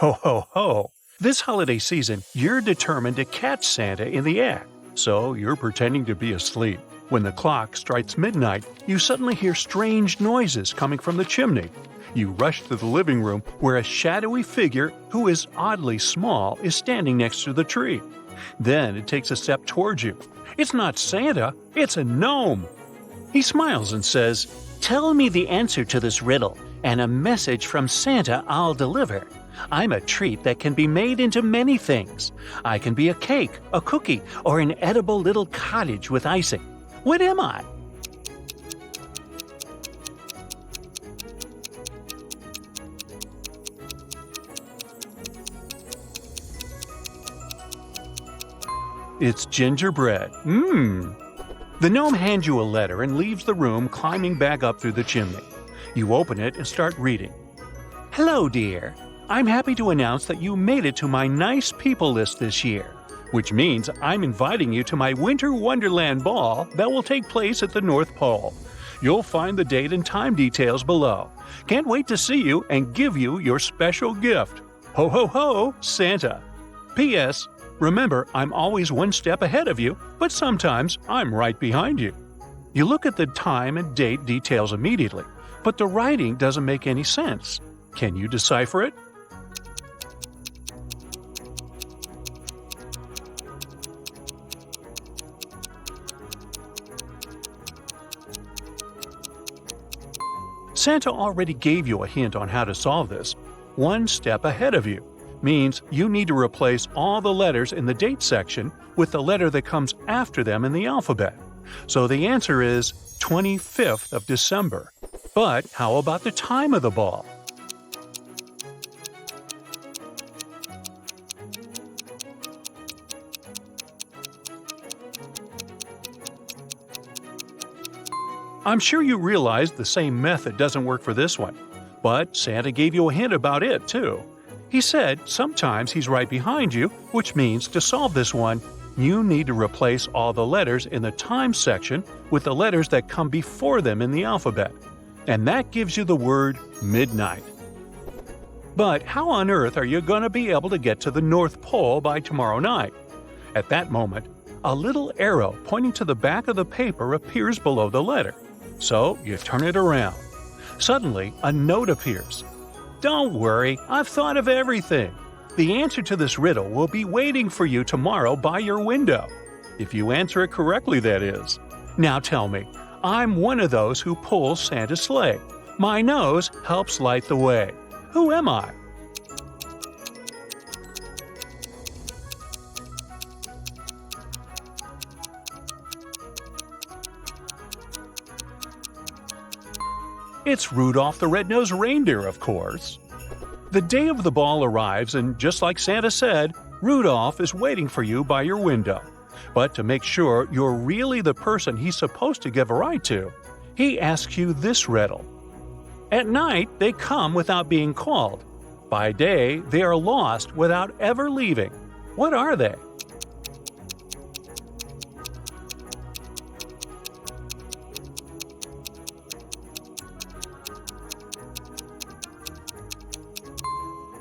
Ho ho ho! This holiday season, you're determined to catch Santa in the act, so you're pretending to be asleep. When the clock strikes midnight, you suddenly hear strange noises coming from the chimney. You rush to the living room where a shadowy figure who is oddly small is standing next to the tree. Then it takes a step towards you. It's not Santa, it's a gnome. He smiles and says, "Tell me the answer to this riddle, and a message from Santa I'll deliver. I'm a treat that can be made into many things. I can be a cake, a cookie, or an edible little cottage with icing. What am I?" It's gingerbread. The gnome hands you a letter and leaves the room, climbing back up through the chimney. You open it and start reading. "Hello, dear. I'm happy to announce that you made it to my nice people list this year, which means I'm inviting you to my Winter Wonderland ball that will take place at the North Pole. You'll find the date and time details below. Can't wait to see you and give you your special gift. Ho ho ho, Santa. P.S. Remember, I'm always one step ahead of you, but sometimes I'm right behind you." You look at the time and date details immediately, but the writing doesn't make any sense. Can you decipher it? Santa already gave you a hint on how to solve this. One step ahead of you means you need to replace all the letters in the date section with the letter that comes after them in the alphabet. So the answer is 25th of December. But how about the time of the ball? I'm sure you realize the same method doesn't work for this one, but Santa gave you a hint about it too. He said sometimes he's right behind you, which means to solve this one, you need to replace all the letters in the time section with the letters that come before them in the alphabet. And that gives you the word midnight. But how on earth are you going to be able to get to the North Pole by tomorrow night? At that moment, a little arrow pointing to the back of the paper appears below the letter. So you turn it around. Suddenly, a note appears. "Don't worry, I've thought of everything. The answer to this riddle will be waiting for you tomorrow by your window. If you answer it correctly, that is. Now tell me, I'm one of those who pulls Santa's sleigh. My nose helps light the way. Who am I?" It's Rudolph the Red-Nosed Reindeer, of course. The day of the ball arrives, and just like Santa said, Rudolph is waiting for you by your window. But to make sure you're really the person he's supposed to give a ride to, he asks you this riddle. At night, they come without being called. By day, they are lost without ever leaving. What are they?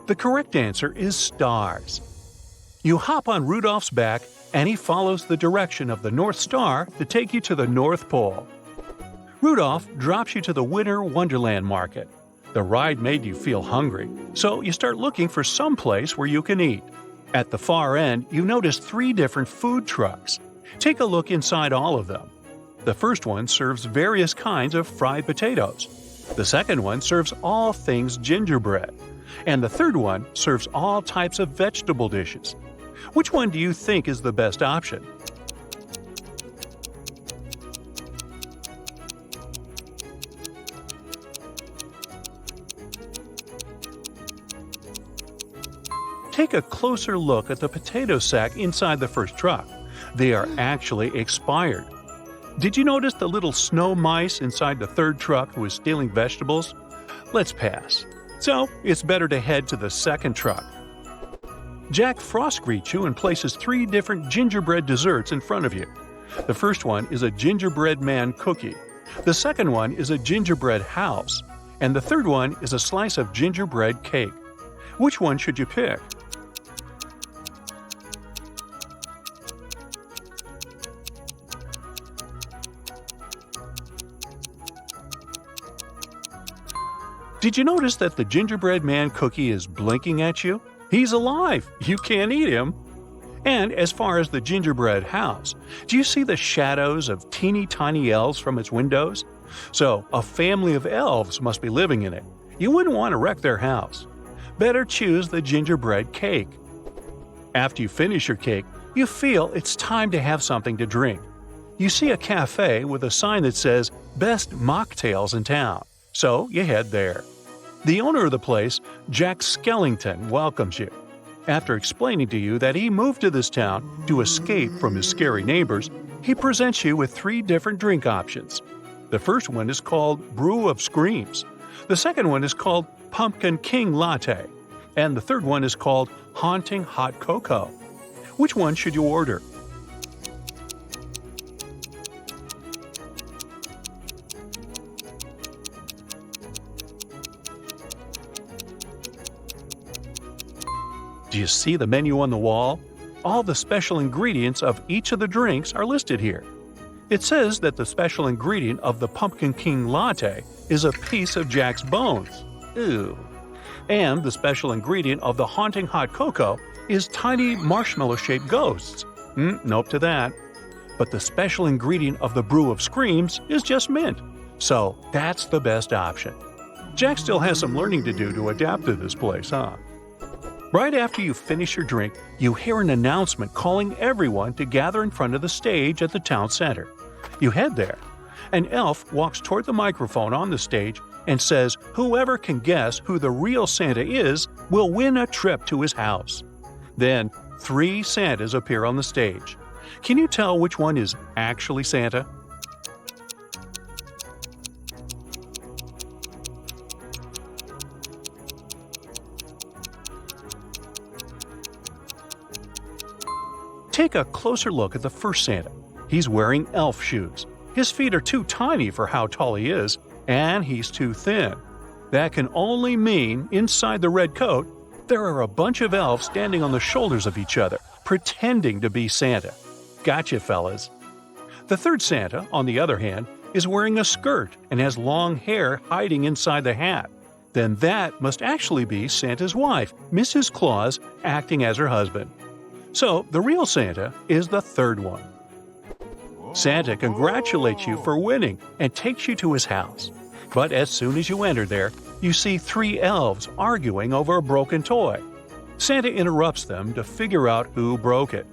The correct answer is stars. You hop on Rudolph's back, and he follows the direction of the North Star to take you to the North Pole. Rudolph drops you to the Winter Wonderland Market. The ride made you feel hungry, so you start looking for some place where you can eat. At the far end, you notice 3 different food trucks. Take a look inside all of them. The first one serves various kinds of fried potatoes. The second one serves all things gingerbread. And the third one serves all types of vegetable dishes. Which one do you think is the best option? Take a closer look at the potato sack inside the first truck. They are actually expired. Did you notice the little snow mice inside the third truck who is stealing vegetables? Let's pass. So, it's better to head to the second truck. Jack Frost greets you and places 3 different gingerbread desserts in front of you. The first one is a gingerbread man cookie. The second one is a gingerbread house. And the third one is a slice of gingerbread cake. Which one should you pick? Did you notice that the gingerbread man cookie is blinking at you? He's alive! You can't eat him! And as far as the gingerbread house, do you see the shadows of teeny tiny elves from its windows? So, a family of elves must be living in it. You wouldn't want to wreck their house. Better choose the gingerbread cake. After you finish your cake, you feel it's time to have something to drink. You see a cafe with a sign that says, "Best Mocktails in Town." So, you head there. The owner of the place, Jack Skellington, welcomes you. After explaining to you that he moved to this town to escape from his scary neighbors, he presents you with 3 different drink options. The first one is called Brew of Screams. The second one is called Pumpkin King Latte. And the third one is called Haunting Hot Cocoa. Which one should you order? Do you see the menu on the wall? All the special ingredients of each of the drinks are listed here. It says that the special ingredient of the Pumpkin King Latte is a piece of Jack's bones. Ew. And the special ingredient of the Haunting Hot Cocoa is tiny marshmallow-shaped ghosts. Nope to that. But the special ingredient of the Brew of Screams is just mint. So that's the best option. Jack still has some learning to do to adapt to this place, huh? Right after you finish your drink, you hear an announcement calling everyone to gather in front of the stage at the town center. You head there. An elf walks toward the microphone on the stage and says whoever can guess who the real Santa is will win a trip to his house. Then 3 Santas appear on the stage. Can you tell which one is actually Santa? Take a closer look at the first Santa. He's wearing elf shoes. His feet are too tiny for how tall he is, and he's too thin. That can only mean inside the red coat, there are a bunch of elves standing on the shoulders of each other, pretending to be Santa. Gotcha, fellas. The third Santa, on the other hand, is wearing a skirt and has long hair hiding inside the hat. Then that must actually be Santa's wife, Mrs. Claus, acting as her husband. So, the real Santa is the third one. Santa congratulates you for winning and takes you to his house. But as soon as you enter there, you see 3 elves arguing over a broken toy. Santa interrupts them to figure out who broke it.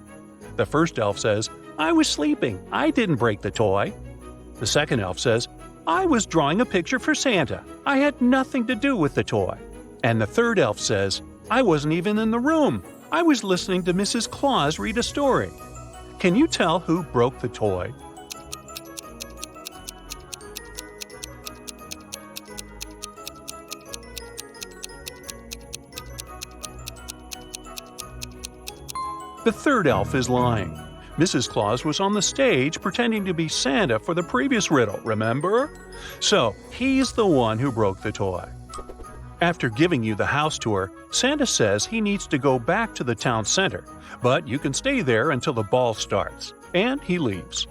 The first elf says, "I was sleeping. I didn't break the toy." The second elf says, "I was drawing a picture for Santa. I had nothing to do with the toy." And the third elf says, "I wasn't even in the room. I was listening to Mrs. Claus read a story." Can you tell who broke the toy? The third elf is lying. Mrs. Claus was on the stage pretending to be Santa for the previous riddle, remember? So, he's the one who broke the toy. After giving you the house tour, Santa says he needs to go back to the town center, but you can stay there until the ball starts, and he leaves.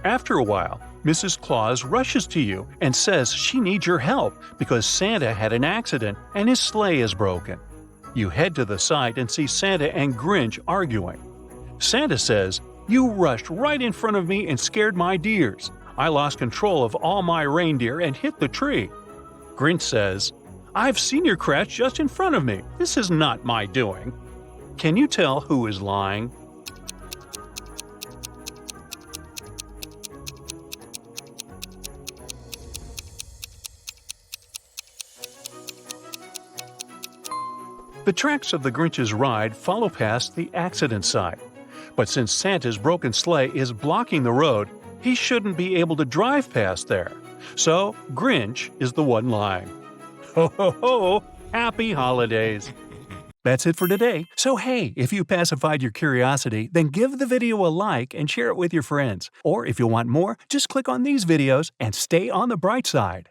After a while, Mrs. Claus rushes to you and says she needs your help because Santa had an accident and his sleigh is broken. You head to the site and see Santa and Grinch arguing. Santa says, "You rushed right in front of me and scared my deers. I lost control of all my reindeer and hit the tree." Grinch says, "I've seen your crash just in front of me. This is not my doing." Can you tell who is lying? The tracks of the Grinch's ride follow past the accident site. But since Santa's broken sleigh is blocking the road, he shouldn't be able to drive past there. So Grinch is the one lying. Ho ho ho! Happy holidays! That's it for today. So hey, if you pacified your curiosity, then give the video a like and share it with your friends. Or if you want more, just click on these videos and stay on the bright side.